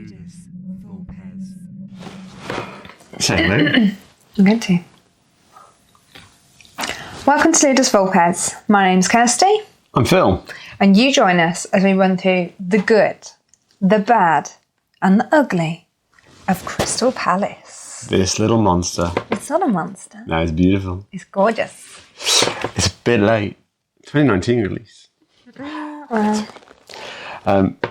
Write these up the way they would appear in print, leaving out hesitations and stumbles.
Ludus, Vulpes. Say hello. I'm going to. Welcome to Ludus Vulpes. My name's Kirsty. I'm Phil. And you join us as we run through the good, the bad, and the ugly of Crystal Palace. This little monster. It's not a monster. No, it's beautiful. It's gorgeous. It's a bit late. 2019 release. Well,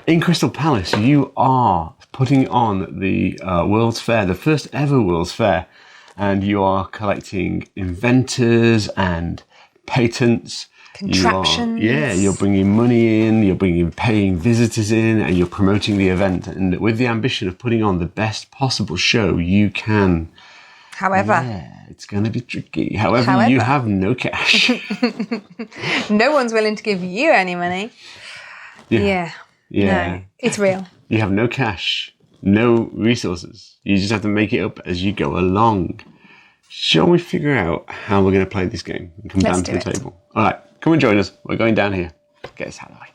In Crystal Palace, you are putting on the World's Fair, the first ever World's Fair, and you are collecting inventors and patents. contraptions. You're bringing money in, you're paying visitors in, and you're promoting the event, and with the ambition of putting on the best possible show you can. However, It's going to be tricky. However, you have no cash. no one's willing to give you any money. Yeah. No, it's real. You have no cash, no resources. You just have to make it up as you go along. Shall we figure out how we're going to play this game and come down to the table? All right, come and join us. We're going down here. Get us out of the way.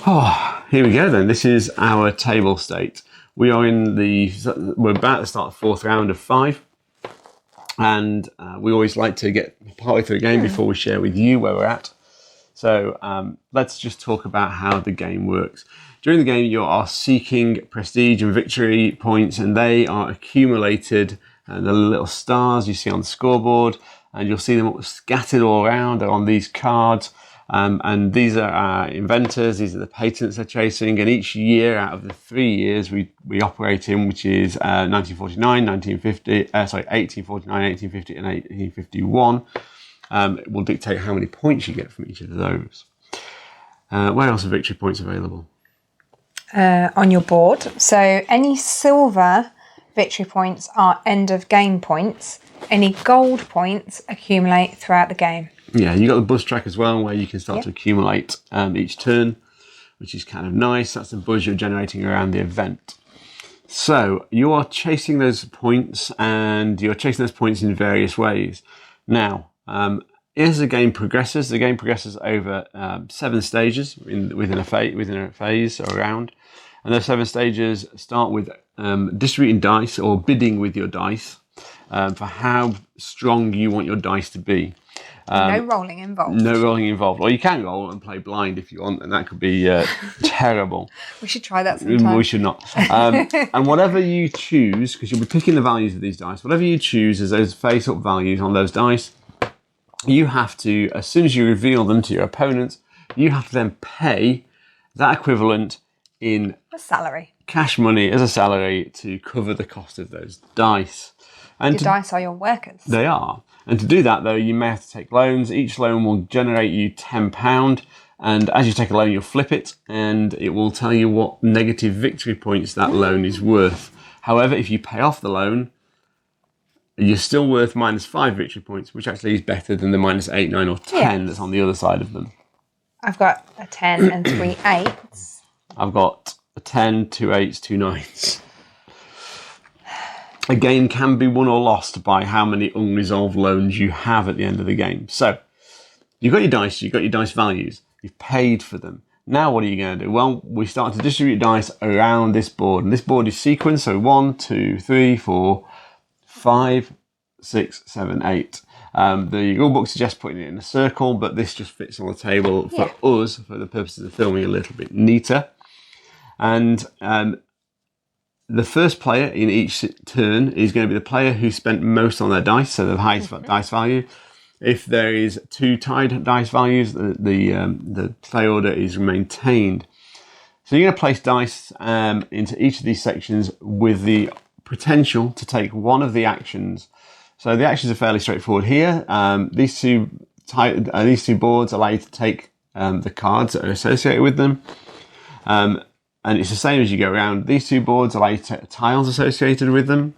Oh, here we go then. This is our table state. We're about to start the fourth round of 5. And we always like to get partway through a game before we share with you where we're at. So let's just talk about how the game works. During the game, you are seeking prestige and victory points, and they are accumulated. And the little stars you see on the scoreboard, and you'll see them scattered all around. They're on these cards. And these are our inventors, these are the patents they're chasing, and each year out of the 3 years we operate in, which is 1849, 1850 and 1851, it will dictate how many points you get from each of those. Where else are victory points available? On your board. So any silver victory points are end of game points. Any gold points accumulate throughout the game. Yeah, you got the buzz track as well, where you can start to accumulate each turn, which is kind of nice. That's the buzz you're generating around the event. So you are chasing those points, and you're chasing those points in various ways. Now, as the game progresses over 7 stages within a phase or round, and those 7 stages start with distributing dice or bidding with your dice for how strong you want your dice to be. No rolling involved. No rolling involved. Or you can roll and play blind if you want, and that could be terrible. We should try that sometime. We should not. And whatever you choose, because you'll be picking the values of these dice, whatever you choose as those face-up values on those dice, you have to, as soon as you reveal them to your opponents, you have to then pay that equivalent in a salary. Cash money as a salary to cover the cost of those dice. And Your dice are your workers. They are. And to do that, though, you may have to take loans. Each loan will generate you £10. And as you take a loan, you'll flip it, and it will tell you what negative victory points that loan is worth. However, if you pay off the loan, you're still worth -5 victory points, which actually is better than the -8, 9, or 10 that's on the other side of them. I've got a 10 and 3 8s. I've got a 10, 2 8s, 2 9s. A game can be won or lost by how many unresolved loans you have at the end of the game. So, you've got your dice values, you've paid for them. Now what are you going to do? Well, we start to distribute dice around this board, and this board is sequenced, so 1, 2, 3, 4, 5, 6, 7, 8. The rulebook suggests putting it in a circle, but this just fits on the table for us, for the purposes of filming, a little bit neater. And the first player in each turn is going to be the player who spent most on their dice, so the highest dice value. If there is 2 tied dice values, the play order is maintained. So you're going to place dice into each of these sections with the potential to take one of the actions. So the actions are fairly straightforward here. These two boards allow you to take the cards that are associated with them. And it's the same as you go around. These 2 boards allow you to take the tiles associated with them.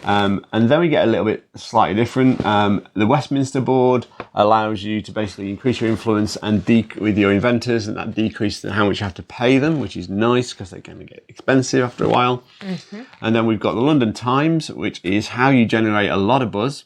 And then we get a little bit slightly different. The Westminster board allows you to basically increase your influence and with your inventors, and that decreases how much you have to pay them, which is nice because they're going to get expensive after a while. Mm-hmm. And then we've got the London Times, which is how you generate a lot of buzz.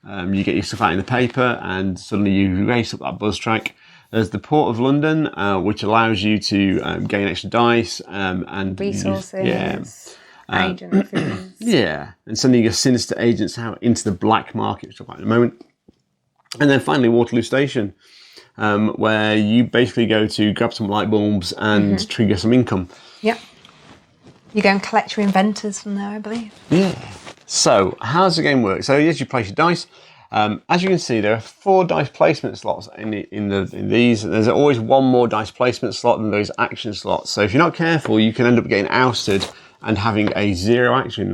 You get your stuff out in the paper, and suddenly you race up that buzz track. There's the Port of London, which allows you to gain extra dice and resources, agent fees. Yeah, and sending your sinister agents out into the black market, which I'll talk about in a moment. And then finally, Waterloo Station, where you basically go to grab some light bulbs and trigger some income. Yep. You go and collect your inventors from there, I believe. Yeah. So, how does the game work? So, yes, you place your dice. As you can see, there are 4 dice placement slots in these. There's always one more dice placement slot than those action slots. So, if you're not careful, you can end up getting ousted and having a 0 action.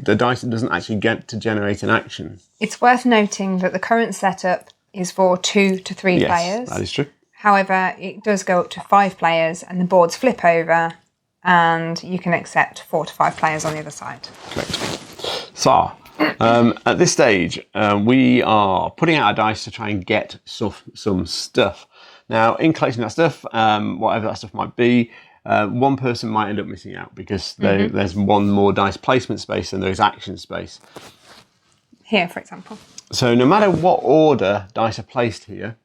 The dice doesn't actually get to generate an action. It's worth noting that the current setup is for 2 to 3 players. That is true. However, it does go up to 5 players, and the boards flip over, and you can accept 4 to 5 players on the other side. Correct. So, at this stage, we are putting out our dice to try and get some stuff. Now, in collecting that stuff, whatever that stuff might be, one person might end up missing out because there's one more dice placement space than there is action space. Here, for example. So no matter what order dice are placed here,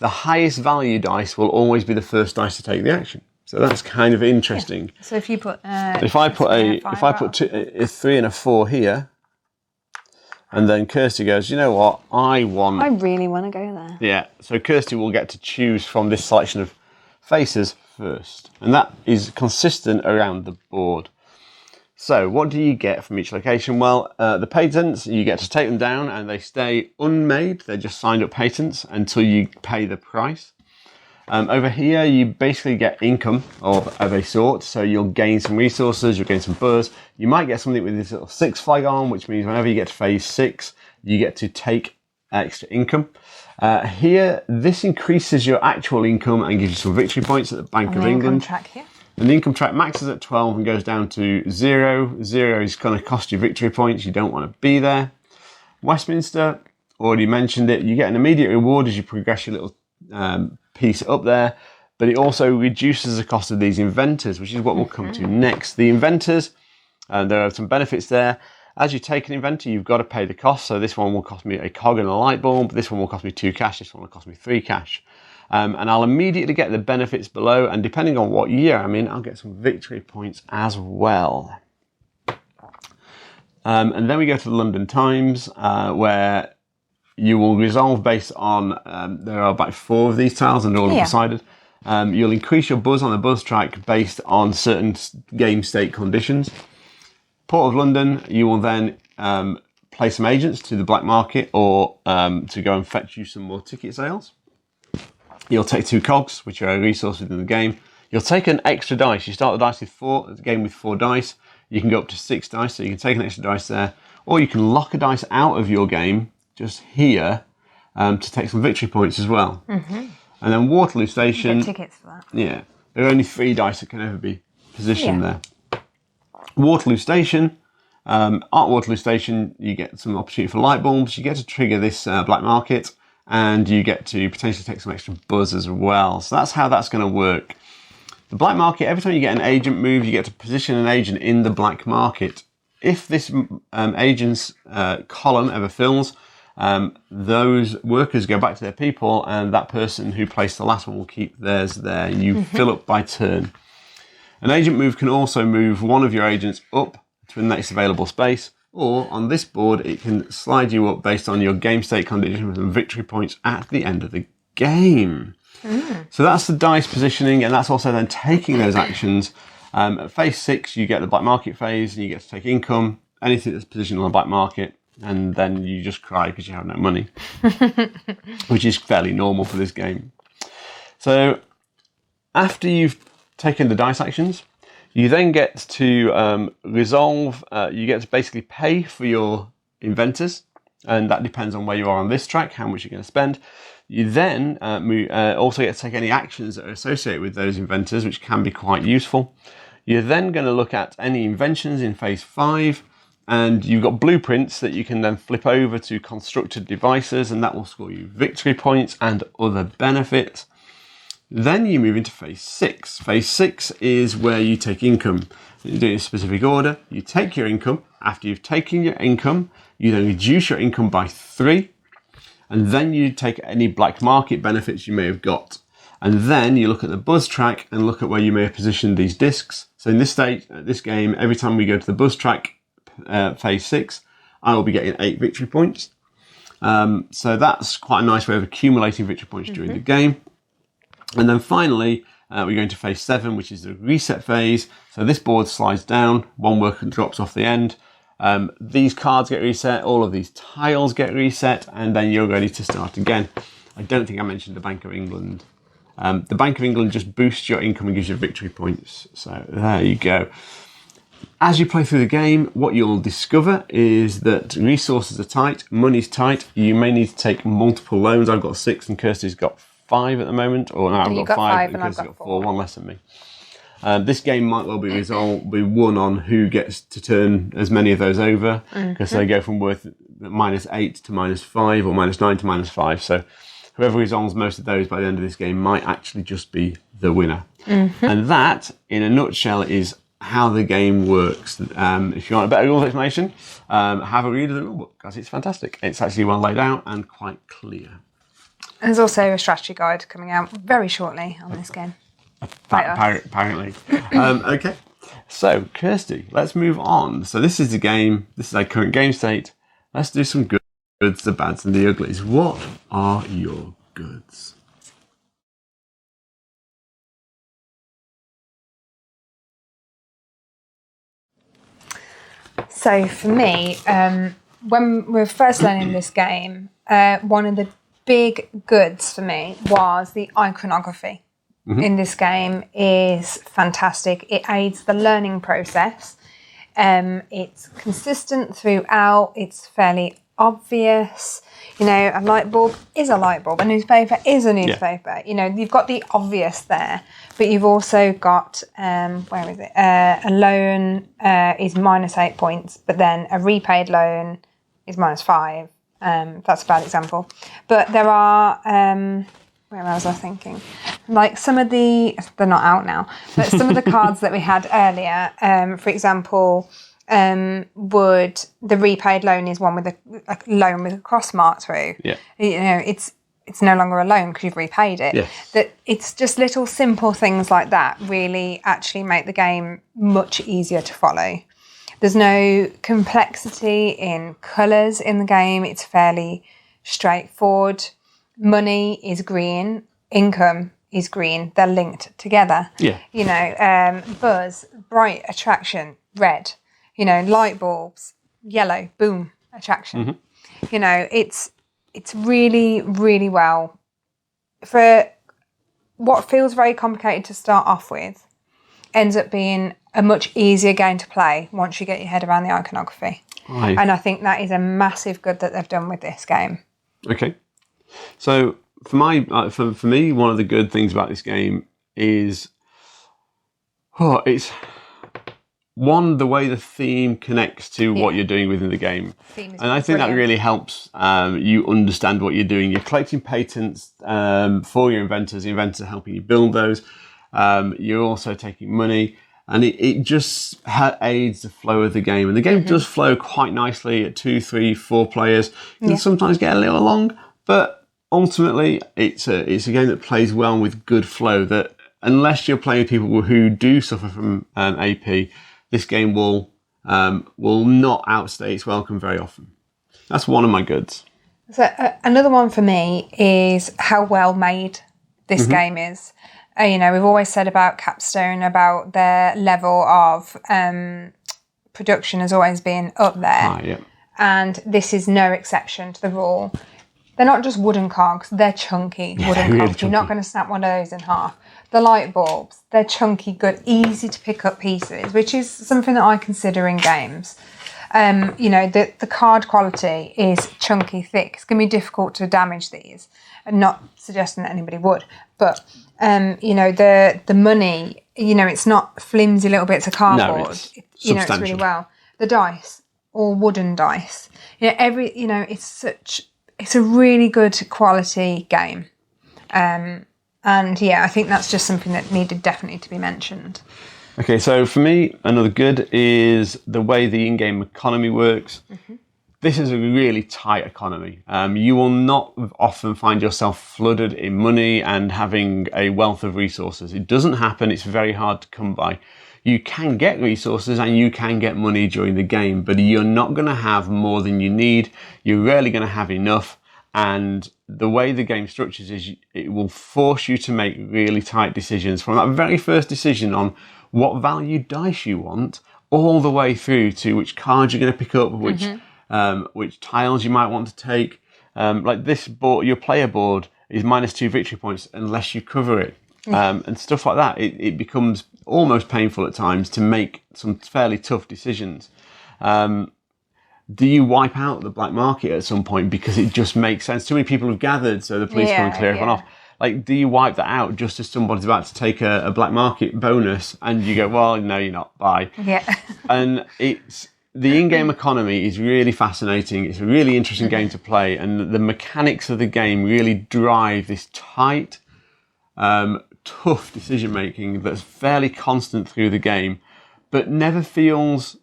the highest value dice will always be the first dice to take the action. So that's kind of interesting. Yeah. So if you put if I put a 3 and a 4 here, and then Kirsty goes, you know what, I really want to go there. Yeah, so Kirsty will get to choose from this selection of faces first. And that is consistent around the board. So what do you get from each location? Well, the patents, you get to take them down and they stay unmade. They're just signed up patents until you pay the price. Over here, you basically get income of a sort. So you'll gain some resources, you'll gain some buzz. You might get something with this little 6 flag on, which means whenever you get to phase 6, you get to take extra income. Here, this increases your actual income and gives you some victory points at the Bank of England. Track here. And the income track maxes at 12 and goes down to 0. 0 is going to cost you victory points. You don't want to be there. Westminster, already mentioned it. You get an immediate reward as you progress your little piece up there. But it also reduces the cost of these inventors, which is what we'll come to next. The inventors, there are some benefits there. As you take an inventor, you've got to pay the cost. So this one will cost me a cog and a light bulb. This one will cost me 2 cash. This one will cost me 3 cash. And I'll immediately get the benefits below. And depending on what year I'm in, I'll get some victory points as well. And then we go to the London Times, where you will resolve based on, there are about 4 of these tiles and they're all decided. You'll increase your buzz on the buzz track based on certain game state conditions. Port of London, you will then play some agents to the black market or to go and fetch you some more ticket sales. You'll take 2 cogs, which are a resource within the game. You'll take an extra dice. You start the game with 4 dice. You can go up to 6 dice, so you can take an extra dice there. Or you can lock a dice out of your game, just here, to take some victory points as well. And then Waterloo Station. You get tickets for that. Yeah. There are only 3 dice that can ever be positioned there. Waterloo Station. At Waterloo Station, you get some opportunity for light bulbs. You get to trigger this black market. And you get to potentially take some extra buzz as well. So that's how that's going to work. The black market, every time you get an agent move, you get to position an agent in the black market. If this agent's column ever fills, those workers go back to their people and that person who placed the last one will keep theirs there. You fill up by turn. An agent move can also move one of your agents up to the next available space. Or on this board, it can slide you up based on your game state conditions and victory points at the end of the game. So that's the dice positioning, and that's also then taking those actions. At phase 6, you get the black market phase, and you get to take income, anything that's positioned on the black market, and then you just cry because you have no money, which is fairly normal for this game. So after you've taken the dice actions, you then get to resolve, you get to basically pay for your inventors, and that depends on where you are on this track, how much you're going to spend. You then also get to take any actions that are associated with those inventors, which can be quite useful. You're then going to look at any inventions in phase 5, and you've got blueprints that you can then flip over to constructed devices, and that will score you victory points and other benefits. Then you move into phase 6. Phase 6 is where you take income. You do it in a specific order. You take your income. After you've taken your income, you then reduce your income by 3. And then you take any black market benefits you may have got. And then you look at the buzz track and look at where you may have positioned these discs. So in this game, every time we go to the buzz track, phase 6, I will be getting 8 victory points. So that's quite a nice way of accumulating victory points during the game. And then finally, we're going to phase 7, which is the reset phase. So this board slides down, one worker drops off the end. These cards get reset, all of these tiles get reset, and then you're ready to start again. I don't think I mentioned the Bank of England. The Bank of England just boosts your income and gives you victory points. So there you go. As you play through the game, what you'll discover is that resources are tight, money's tight. You may need to take multiple loans. I've got 6 and Kirsty's got 5 at the moment. Or no, I've got 5 and Kirsty's got 4, one less than me. This game might well be won on who gets to turn as many of those over, because they go from worth -8 to -5 or -9 to -5. So whoever resolves most of those by the end of this game might actually just be the winner. And that, in a nutshell, is how the game works. If you want a better rule explanation, have a read of the rulebook, because it's fantastic. It's actually well laid out and quite clear. There's also a strategy guide coming out very shortly on this game. Apparently. Okay, so Kirsty, let's move on. So this is the game. This is our current game state. Let's do some goods, the bads, and the uglies. What are your goods? So for me, when we were first learning this game, one of the big goods for me was the iconography. In this game is fantastic. It aids the learning process. It's consistent throughout. It's fairly obvious. You know, a light bulb is a light bulb. A newspaper is a newspaper. Yeah. You know, you've got the obvious there, but you've also got, where is it? A loan is -8 points, but then a repaid loan is -5. That's a bad example. But there are, where was I thinking? Like some of they're not out now, but some of the cards that we had earlier, for example, the repaid loan is one with a loan with a cross mark through. Yeah. You know, it's no longer a loan because you've repaid it. Yes. That it's just little simple things like that really actually make the game much easier to follow. There's no complexity in colours in the game. It's fairly straightforward. Money is green. Income is green. They're linked together. Yeah. You know, buzz, bright, attraction, red. You know, light bulbs, yellow, boom, attraction. You know, it's really, really well. For what feels very complicated to start off with, ends up being a much easier game to play once you get your head around the iconography. Right. And I think that is a massive good that they've done with this game. Okay. So for me, one of the good things about this game is, it's the way the theme connects to what you're doing within the game. And I think that really helps you understand what you're doing. You're collecting patents for your inventors. The inventors are helping you build those. You're also taking money. And it just aids the flow of the game. And the game does flow quite nicely at 2, 3, 4 players. It can sometimes get a little long, but ultimately it's a game that plays well with good flow. That unless you're playing with people who do suffer from AP, this game will not outstay its welcome very often. That's one of my goods. So another one for me is how well made this game is. You know, we've always said about Capstone, about their level of production has always been up there. And this is no exception to the rule. They're not just wooden cogs, they're chunky wooden cogs. You're not going to snap one of those in half. The light bulbs, they're chunky, good, easy to pick up pieces, which is something that I consider in games. You know, the card quality is chunky, thick. It's going to be difficult to damage these. I'm not suggesting that anybody would, but you know, the money, you know, it's not flimsy little bits of cardboard. No, it's you know, it's really well. The dice, all wooden dice. You know, it's a really good quality game. And yeah, I think that's just something that needed definitely to be mentioned. Okay, so for me, another good is the way the in-game economy works. this is a really tight economy. You will not often find yourself flooded in money and having a wealth of resources. It doesn't happen. It's very hard to come by. You can get resources and you can get money during the game, but you're not going to have more than you need. You're rarely going to have enough. And the way the game structures is it will force you to make really tight decisions from that very first decision on what value dice you want, all the way through to which cards you're going to pick up, which tiles you might want to take. Like this board, your player board is -2 victory points unless you cover it. And stuff like that. It becomes almost painful at times to make some fairly tough decisions. Do you wipe out the black market at some point because it just makes sense? Too many people have gathered, so the police come and clear everyone off. Like, do you wipe that out just as somebody's about to take a black market bonus and you go, well, no, you're not, bye. Yeah. And the in-game economy is really fascinating. It's a really interesting game to play, and the mechanics of the game really drive this tight, tough decision-making that's fairly constant through the game, but never feels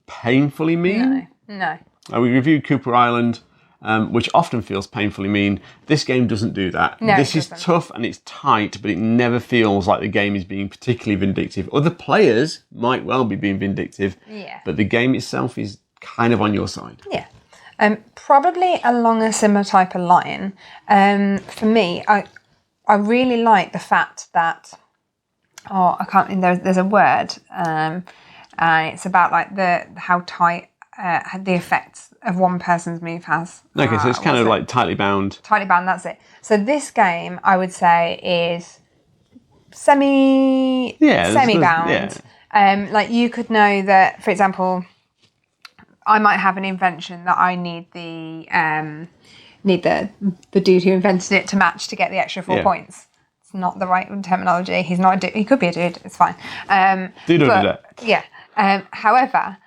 painfully mean. No. We reviewed Cooper Island, which often feels painfully mean. This game doesn't do that. No, this is tough and it's tight, but it never feels like the game is being particularly vindictive. Other players might well be being vindictive, but the game itself is kind of on your side. Yeah. Probably along a similar type of line. For me, I really like the fact that, there's a word, and it's about like how tight the effects of one person's move has. Okay, so it's kind of like tightly bound. Tightly bound, that's it. So this game, I would say, is semi-bound. Yeah. Like you could know that, for example, I might have an invention that I need the dude who invented it to match to get the extra 4 points. It's not the right terminology. He's not a dude. He could be a dude. It's fine. However,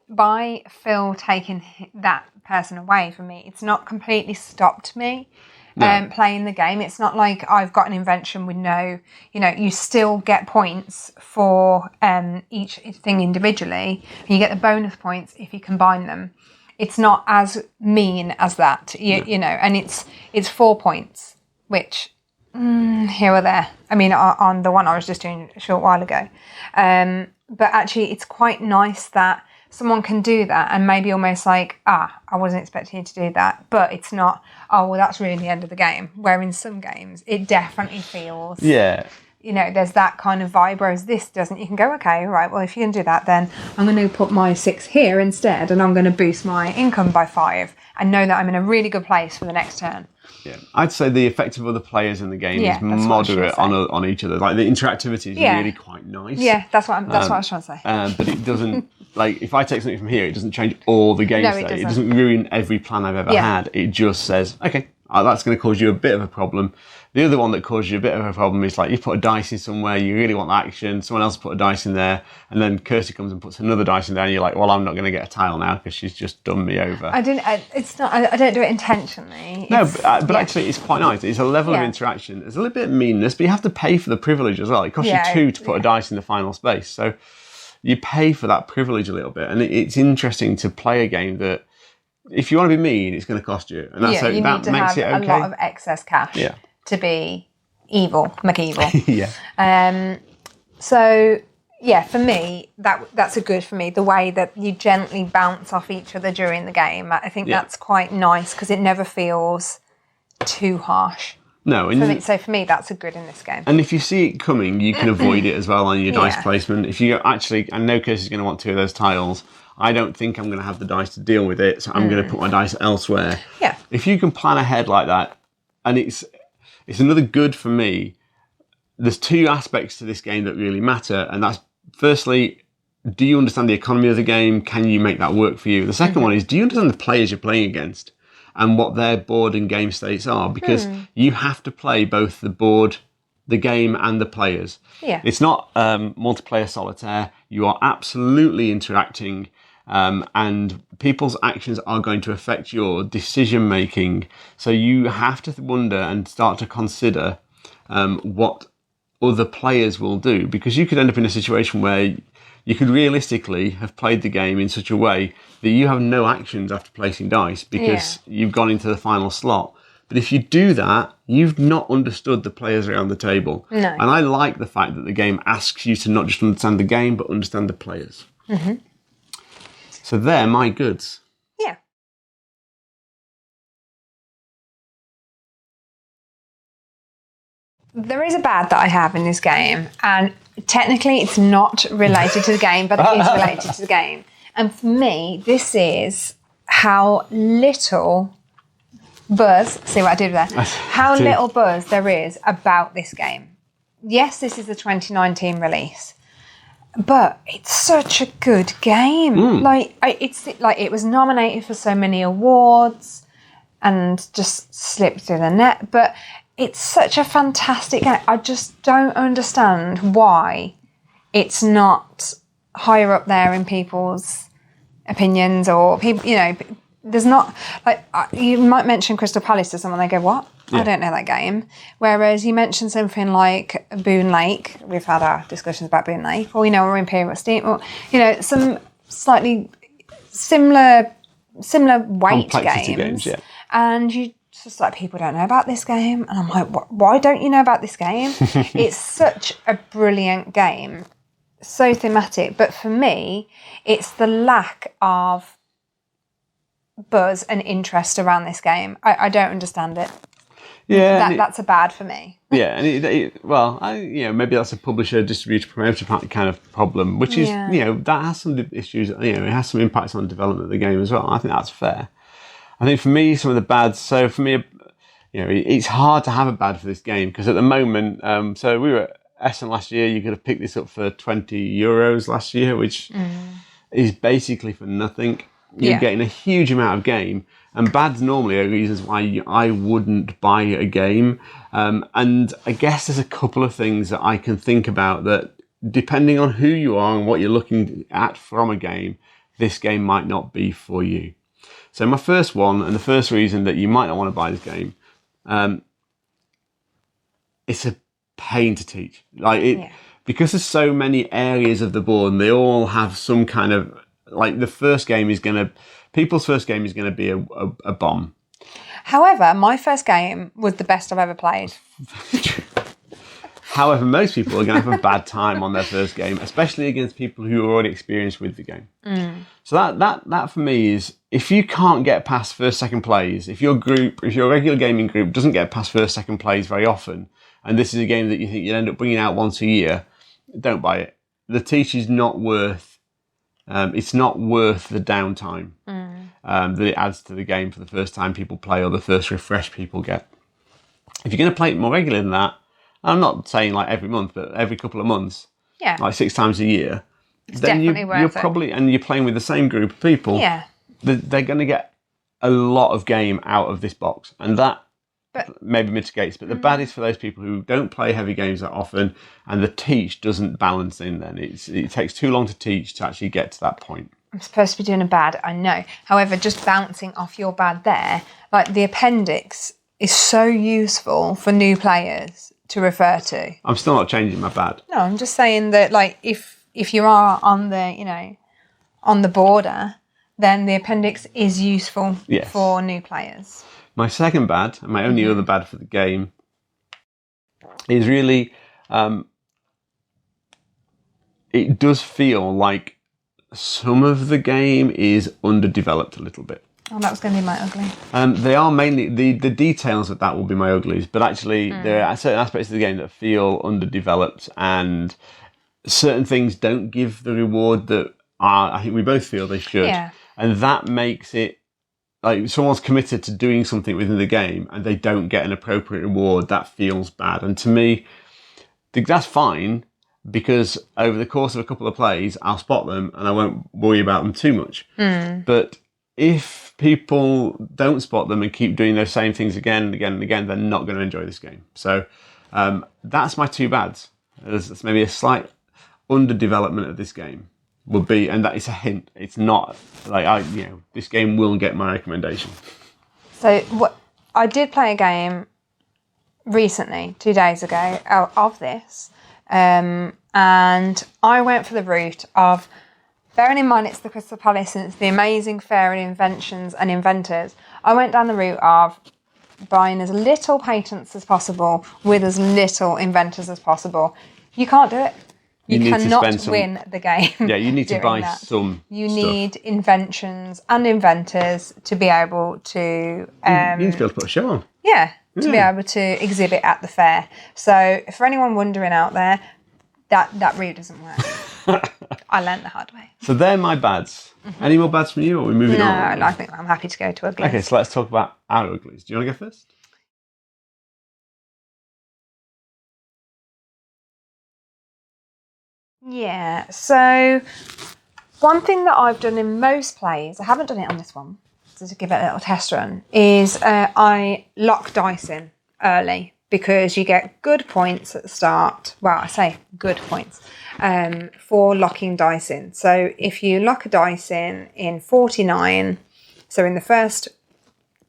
by Phil taking that person away from me, it's not completely stopped me playing the game. It's not like I've got an invention with you still get points for each thing individually. You get the bonus points if you combine them. It's not as mean as that, and it's 4 points, which here or there. I mean, on the one I was just doing a short while ago. But actually, it's quite nice that someone can do that and maybe almost like, I wasn't expecting you to do that. But it's not, that's really the end of the game. Where in some games, it definitely feels... Yeah. There's that kind of vibe, whereas this doesn't. You can go, okay, right, well, if you can do that, then I'm going to put my 6 here instead, and I'm going to boost my income by 5 and know that I'm in a really good place for the next turn. Yeah, I'd say the effect of other players in the game is moderate on each other. Like, the interactivity is really quite nice. Yeah, that's what I was trying to say. But it doesn't, like, if I take something from here, it doesn't change all the game state. It doesn't ruin every plan I've ever had. It just says, okay, that's going to cause you a bit of a problem. The other one that causes you a bit of a problem is like you put a dice in somewhere, you really want action, someone else put a dice in there, and then Kirsty comes and puts another dice in there, and you're like, well, I'm not going to get a tile now because she's just done me over. I don't do it intentionally. But actually, it's quite nice. It's a level of interaction. There's a little bit of meanness, but you have to pay for the privilege as well. It costs you 2 to put a dice in the final space. So you pay for that privilege a little bit. And it's interesting to play a game that, if you want to be mean, it's going to cost you. And that's you that need to makes have it okay. a lot of excess cash to be evil, McEvil. So for me, that's a good for me. The way that you gently bounce off each other during the game, I think that's quite nice because it never feels too harsh. No, so for me, that's a good in this game. And if you see it coming, you can avoid it as well on your dice placement. If you actually, I know Kirsty's going to want 2 of those tiles. I don't think I'm going to have the dice to deal with it, so I'm going to put my dice elsewhere. Yeah. If you can plan ahead like that, and it's another good for me. There's 2 aspects to this game that really matter, and that's firstly, do you understand the economy of the game? Can you make that work for you? The second one is, do you understand the players you're playing against and what their board and game states are? Because you have to play both the board, the game, and the players. Yeah. It's not multiplayer solitaire. You are absolutely interacting. And people's actions are going to affect your decision making. So you have to wonder and start to consider what other players will do, because you could end up in a situation where you could realistically have played the game in such a way that you have no actions after placing dice because you've gone into the final slot. But if you do that, you've not understood the players around the table. No. And I like the fact that the game asks you to not just understand the game, but understand the players. Mm-hmm. So they're my goods. Yeah. There is a bad that I have in this game, and technically it's not related to the game, but it is related to the game. And for me, this is how little buzz, see what I did there? How little buzz there is about this game. Yes, this is the 2019 release, but it's such a good game. It was nominated for so many awards and just slipped through the net, but it's such a fantastic game. I just don't understand why it's not higher up there in people's opinions, or people, there's not, you might mention Crystal Palace to someone, they go, what? Yeah. I don't know that game. Whereas you mention something like Boone Lake, we've had our discussions about Boone Lake, or, or Imperial Steam, or, some slightly similar weight games. Yeah. And you just people don't know about this game. And I'm like, why don't you know about this game? It's such a brilliant game. So thematic. But for me, it's the lack of buzz and interest around this game. I don't understand it. Yeah, that's a bad for me. Yeah, and maybe that's a publisher, distributor, promoter kind of problem, which is, that has some issues. It has some impacts on the development of the game as well. I think that's fair. I think for me, some of the bads. So for me, it's hard to have a bad for this game because at the moment, so we were at Essen last year. You could have picked this up for €20 last year, which is basically for nothing. You're getting a huge amount of game. And bads normally are reasons why I wouldn't buy a game. And I guess there's a couple of things that I can think about that, depending on who you are and what you're looking at from a game, this game might not be for you. So my first one, and the first reason that you might not want to buy this game, it's a pain to teach. Because there's so many areas of the board, and they all have some kind of, people's first game is going to be a bomb. However, my first game was the best I've ever played. However, most people are going to have a bad time on their first game, especially against people who are already experienced with the game. So that for me is, if you can't get past first, second plays, if your regular gaming group doesn't get past first, second plays very often, and this is a game that you think you'll end up bringing out once a year, don't buy it. The teach is not worth. It's not worth the downtime that it adds to the game for the first time people play or the first refresh people get. If you're going to play it more regularly than that, I'm not saying every month, but every couple of months, 6 times a year, it's then definitely worth you're it. probably, and you're playing with the same group of people, they're going to get a lot of game out of this box, and that maybe mitigates. But the bad is for those people who don't play heavy games that often, and the teach doesn't balance in. Then it takes too long to teach to actually get to that point. I'm supposed to be doing a bad, I know. However, just bouncing off your bad there, the appendix is so useful for new players to refer to. I'm still not changing my bad. No, I'm just saying that if you are on the on the border, then the appendix is useful for new players. My second bad, and my only other bad for the game, is really it does feel like some of the game is underdeveloped a little bit. Oh, that was going to be my ugly. They are mainly, the details of that will be my uglies, but actually there are certain aspects of the game that feel underdeveloped, and certain things don't give the reward that I think we both feel they should. Yeah. And that makes it, someone's committed to doing something within the game and they don't get an appropriate reward, that feels bad. And to me, that's fine, because over the course of a couple of plays, I'll spot them and I won't worry about them too much. But if people don't spot them and keep doing those same things again and again and again, they're not going to enjoy this game. So that's my two bads. There's maybe a slight underdevelopment of this game would be, and that is a hint. It's not this game will get my recommendation. So I did play a game recently, 2 days ago, of this, And I went for the route of, bearing in mind it's the Crystal Palace and it's the amazing fair and inventions and inventors, I went down the route of buying as little patents as possible with as little inventors as possible. You can't do it. You cannot win the game. Yeah, you need to buy that. some You stuff. need inventions and inventors to be able to... you need to be able to put a show on. Yeah, to be able to exhibit at the fair. So for anyone wondering out there, that route doesn't work. I learnt the hard way. So they're my bads. Any more bads from you, or are we moving on? No, I think I'm happy to go to uglies. Okay, so let's talk about our uglies. Do you want to go first? Yeah, so one thing that I've done in most plays, I haven't done it on this one, so to give it a little test run, is I lock dice in early because you get good points at the start. Well, I say good points for locking dice in. So if you lock a dice in 49, so in the first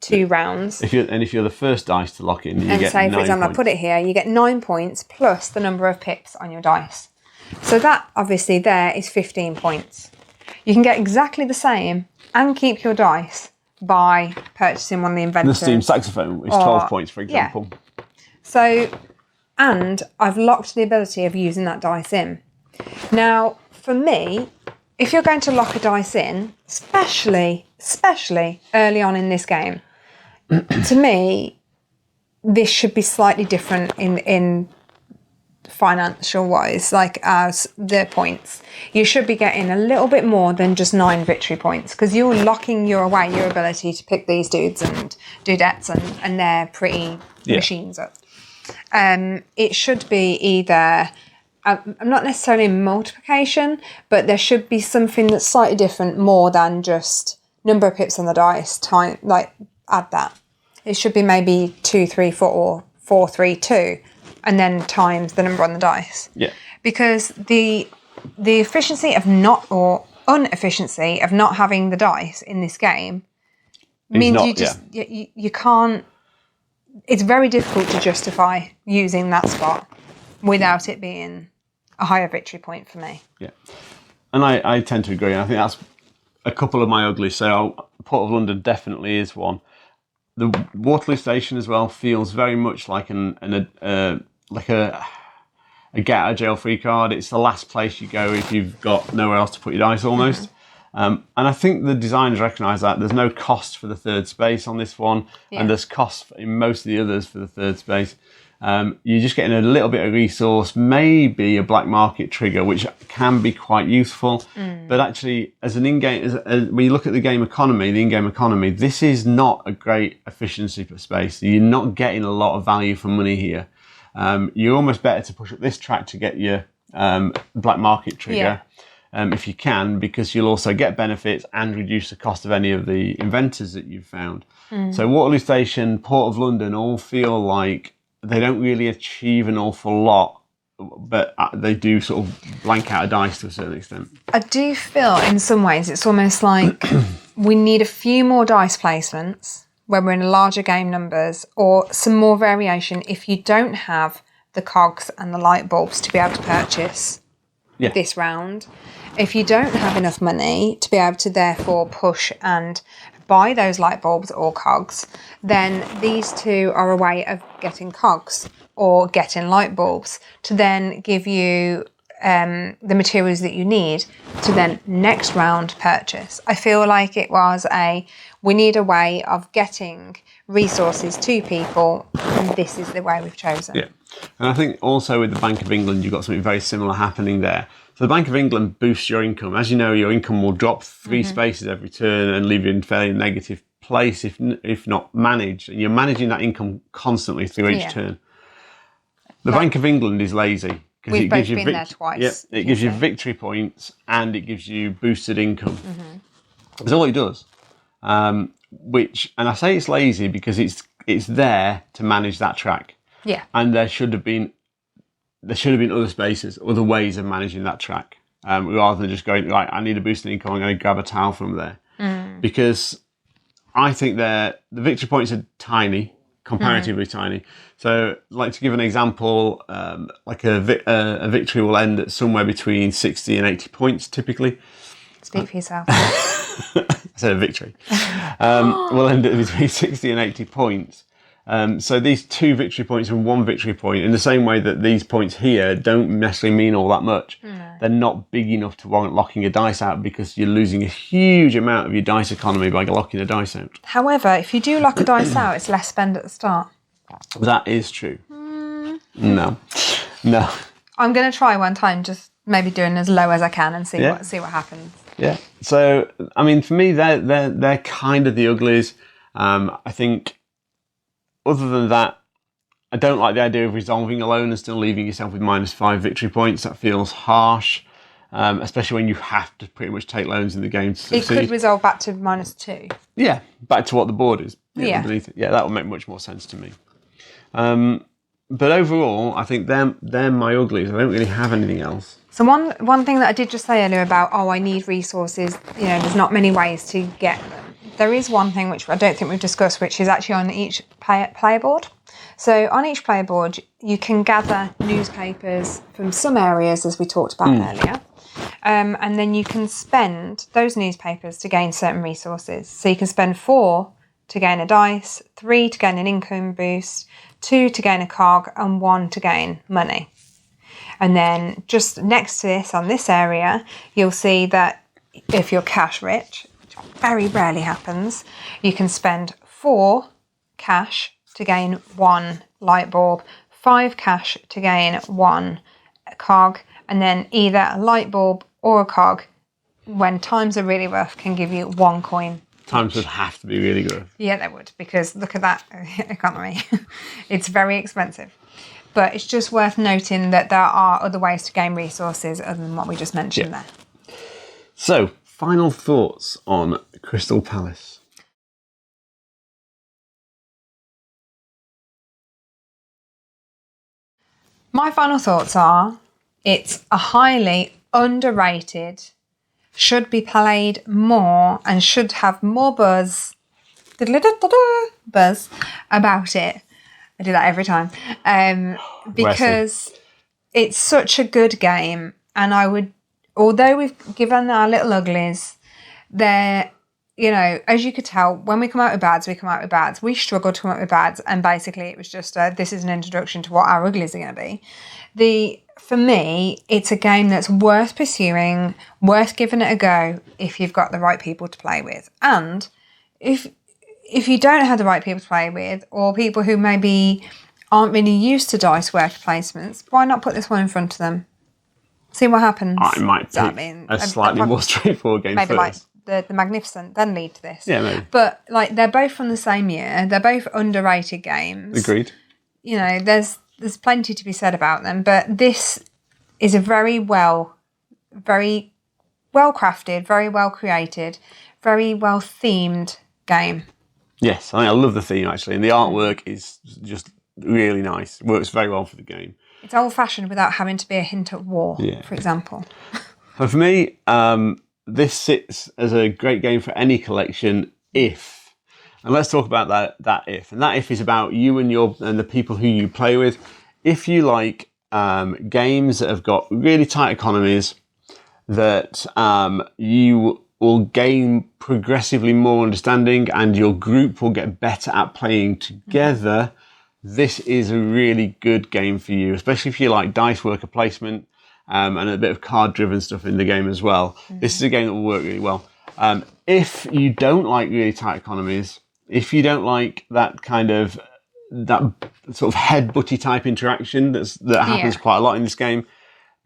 2 rounds. If you're the first dice to lock in, you and get say, 9 for example, points. I put it here, you get 9 points plus the number of pips on your dice. So that, obviously, there is 15 points. You can get exactly the same and keep your dice by purchasing one of the inventors. The steam saxophone is 12 points, for example. Yeah. So, and I've locked the ability of using that dice in. Now, for me, if you're going to lock a dice in, especially early on in this game, to me, this should be slightly different in financial wise, like as the points. You should be getting a little bit more than just 9 victory points, because you're locking your ability to pick these dudes and dudettes and their pretty machines up. It should be either, I'm not necessarily in multiplication, but there should be something that's slightly different, more than just number of pips on the dice, time, like add that. It should be maybe 2, 3, 4, or 4, 3, 2, and then times the number on the dice. Yeah. Because the efficiency of not, or inefficiency of not having the dice in this game means you can't. It's very difficult to justify using that spot without it being a higher victory point for me. Yeah. And I tend to agree. I think that's a couple of my uglies. So Port of London definitely is one. The Waterloo Station as well feels very much like a get out of jail free card. It's the last place you go if you've got nowhere else to put your dice almost. And I think the designers recognise that there's no cost for the third space on this one, and there's cost in most of the others for the third space. You're just getting a little bit of resource, maybe a black market trigger, which can be quite useful. But actually, as an in-game, when you look at the game economy, the in-game economy, this is not a great efficiency for space. You're not getting a lot of value for money here. You're almost better to push up this track to get your black market trigger. If you can, because you'll also get benefits and reduce the cost of any of the inventors that you've found. So Waterloo Station, Port of London all feel like they don't really achieve an awful lot, but they do sort of blank out a dice to a certain extent. I do feel in some ways it's almost like we need a few more dice placements when we're in larger game numbers, or some more variation if you don't have the cogs and the light bulbs to be able to purchase this round. If you don't have enough money to be able to therefore push and buy those light bulbs or cogs, then these two are a way of getting cogs or getting light bulbs to then give you the materials that you need to then next round purchase. I feel like it was we need a way of getting resources to people, and this is the way we've chosen. Yeah, and I think also with the Bank of England, you've got something very similar happening there. So the Bank of England boosts your income. As you know, your income will drop 3 spaces every turn and leave you in a fairly negative place if not managed. And you're managing that income constantly through each turn. The Bank of England is lazy. We've both been there twice. It gives you victory points and it gives you boosted income. That's all it does. And I say it's lazy because it's there to manage that track. Yeah. And there should have been other spaces, other ways of managing that track, rather than just going, right, I need a boost in income, I'm going to grab a tile from there. Because I think the victory points are tiny comparatively tiny. So, like to give an example, like a victory will end at somewhere between 60 and 80 points, typically. Speak for yourself. I said a victory. Will end at between 60 and 80 points. So these 2 victory points and 1 victory point, in the same way that these points here don't necessarily mean all that much. No. They're not big enough to warrant locking a dice out because you're losing a huge amount of your dice economy by locking a dice out. However, if you do lock a dice out, it's less spend at the start. That is true. No. I'm going to try one time, just maybe doing as low as I can and see what happens. Yeah. So, I mean, for me, they're kind of the uglies. I think, other than that, I don't like the idea of resolving alone and still leaving yourself with -5 victory points. That feels harsh, especially when you have to pretty much take loans in the game to succeed. It could resolve back to -2. Yeah, back to what the board is. Yeah. Underneath it. Yeah, that would make much more sense to me. But overall, I think they're my uglies. I don't really have anything else. So one thing that I did just say earlier about, I need resources, there's not many ways to get them. There is one thing which I don't think we've discussed, which is actually on each player board. So on each player board, you can gather newspapers from some areas, as we talked about earlier. And then you can spend those newspapers to gain certain resources. So you can spend 4 to gain a dice, 3 to gain an income boost, 2 to gain a cog, and 1 to gain money. And then just next to this, on this area, you'll see that if you're cash rich, which very rarely happens, you can spend 4 cash to gain 1 light bulb, 5 cash to gain 1 cog, and then either a light bulb or a cog, when times are really rough, can give you 1 coin. Times would have to be really good. Yeah, they would, because look at that economy. It's very expensive. But it's just worth noting that there are other ways to gain resources other than what we just mentioned there. So, final thoughts on Crystal Palace. My final thoughts are, it's a highly underrated, should be played more and should have more buzz about it. I do that every time. Because it's such a good game, and although we've given our little uglies, they're, as you could tell, when we come out with bads, we come out with bads. We struggled to come out with bads, and basically it was just, this is an introduction to what our uglies are going to be. For me, it's a game that's worth pursuing, worth giving it a go if you've got the right people to play with. And if you don't have the right people to play with, or people who maybe aren't really used to dice worker placements, why not put this one in front of them? See what happens. I might pick a slightly more straightforward game maybe first. Like the Magnificent, then lead to this. Yeah, maybe. But they're both from the same year. They're both underrated games. Agreed. There's plenty to be said about them, but this is a very well crafted, very well created, very well themed game. Yes, I love the theme actually, and the artwork is just really nice. It works very well for the game. It's old-fashioned without having to be a hint at war, for example. So for me, this sits as a great game for any collection if, and let's talk about that if, and that if is about you and the people who you play with. If you like games that have got really tight economies, that you will gain progressively more understanding and your group will get better at playing together, this is a really good game for you, especially if you like dice worker placement and a bit of card-driven stuff in the game as well. This is a game that will work really well. If you don't like really tight economies, if you don't like that sort of head-butty type interaction that happens quite a lot in this game,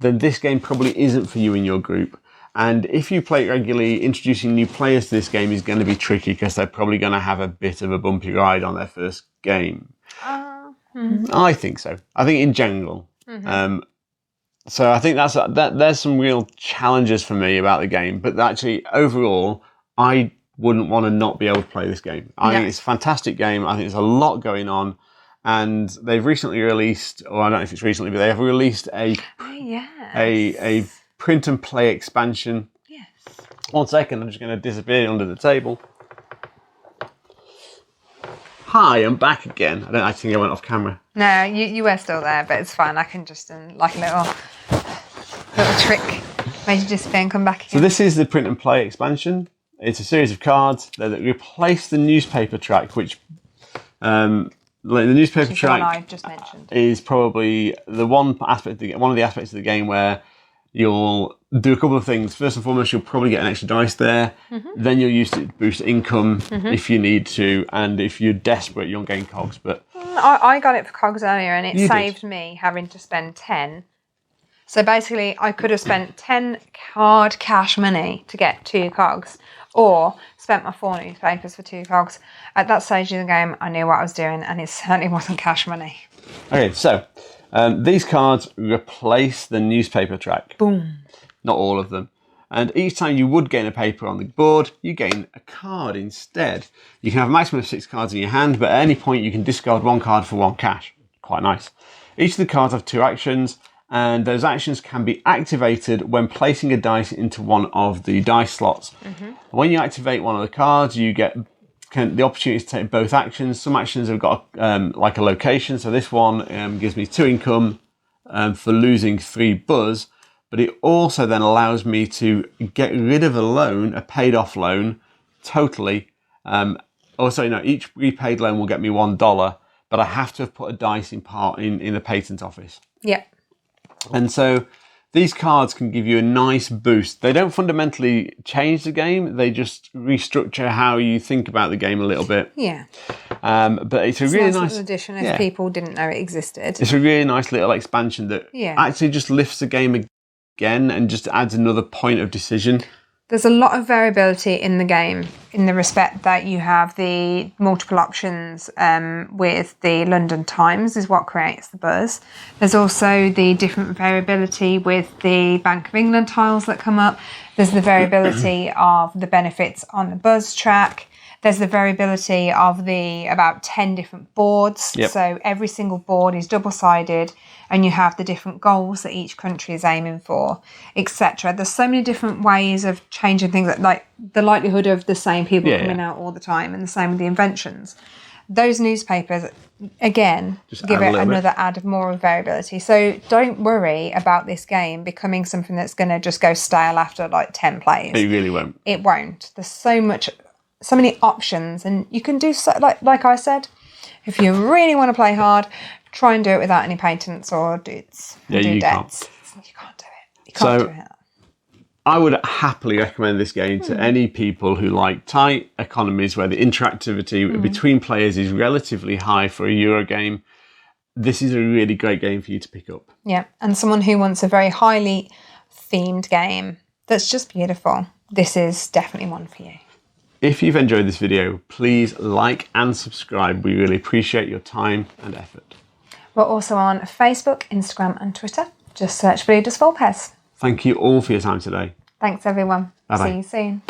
then this game probably isn't for you and your group. And if you play it regularly, introducing new players to this game is going to be tricky because they're probably going to have a bit of a bumpy ride on their first game. I think so. I think in general. So I think there's some real challenges for me about the game. But actually, overall, I wouldn't want to not be able to play this game. I think it's a fantastic game. I think there's a lot going on. And they've recently released, or I don't know if it's recently, but they have released a print and play expansion. Yes. 1 second, I'm just going to disappear under the table. Hi, I'm back again. I think I went off camera. No, you were still there, but it's fine. I can just like a little trick. Made you disappear and come back again. So this is the print and play expansion. It's a series of cards that replace the newspaper track, which the newspaper track the one I've just mentioned. is probably one of the aspects of the game where you'll do a couple of things. First and foremost, you'll probably get an extra dice there. Then you'll use it to boost income if you need to, and if you're desperate, you'll gain cogs. But I got it for cogs earlier, and it saved me having to spend 10. So basically, I could have spent 10 hard cash money to get 2 cogs, or spent my 4 newspapers for 2 cogs. At that stage of the game, I knew what I was doing, and it certainly wasn't cash money. Okay, so these cards replace the newspaper track. Boom. Not all of them. And each time you would gain a paper on the board, you gain a card instead. You can have a maximum of 6 cards in your hand, but at any point you can discard 1 card for 1 cash. Quite nice. Each of the cards have 2 actions, and those actions can be activated when placing a dice into one of the dice slots. When you activate one of the cards, you get the opportunity to take both actions. Some actions have got like a location, so this one gives me 2 income for losing 3 buzz, but it also then allows me to get rid of a loan, a paid off loan, totally. Each repaid loan will get me $1, but I have to have put a dice in the patent office. Yeah. And so these cards can give you a nice boost. They don't fundamentally change the game. They just restructure how you think about the game a little bit. Yeah. But it's a really nice addition if people didn't know it existed. It's a really nice little expansion that actually just lifts the game again and just adds another point of decision. There's a lot of variability in the game in the respect that you have the multiple options with the London Times is what creates the buzz. There's also the different variability with the Bank of England tiles that come up. There's the variability of the benefits on the buzz track. There's the variability of the about 10 different boards. Yep. So every single board is double-sided and you have the different goals that each country is aiming for, etc. There's so many different ways of changing things, like the likelihood of the same people coming out all the time, and the same with the inventions. Those newspapers, again, just give it another add of more variability. So don't worry about this game becoming something that's going to just go stale after like 10 plays. It really won't. It won't. There's so many options, and you can do so, like I said, if you really want to play hard, try and do it without any patents or debts. You can't. You can't do it. You can't do it. I would happily recommend this game to any people who like tight economies where the interactivity between players is relatively high for a Euro game. This is a really great game for you to pick up. Yeah, and someone who wants a very highly themed game that's just beautiful, this is definitely one for you. If you've enjoyed this video, please like and subscribe. We really appreciate your time and effort. We're also on Facebook, Instagram and Twitter. Just search for Ludus Vulpes. Thank you all for your time today. Thanks everyone. Bye-bye. See you soon.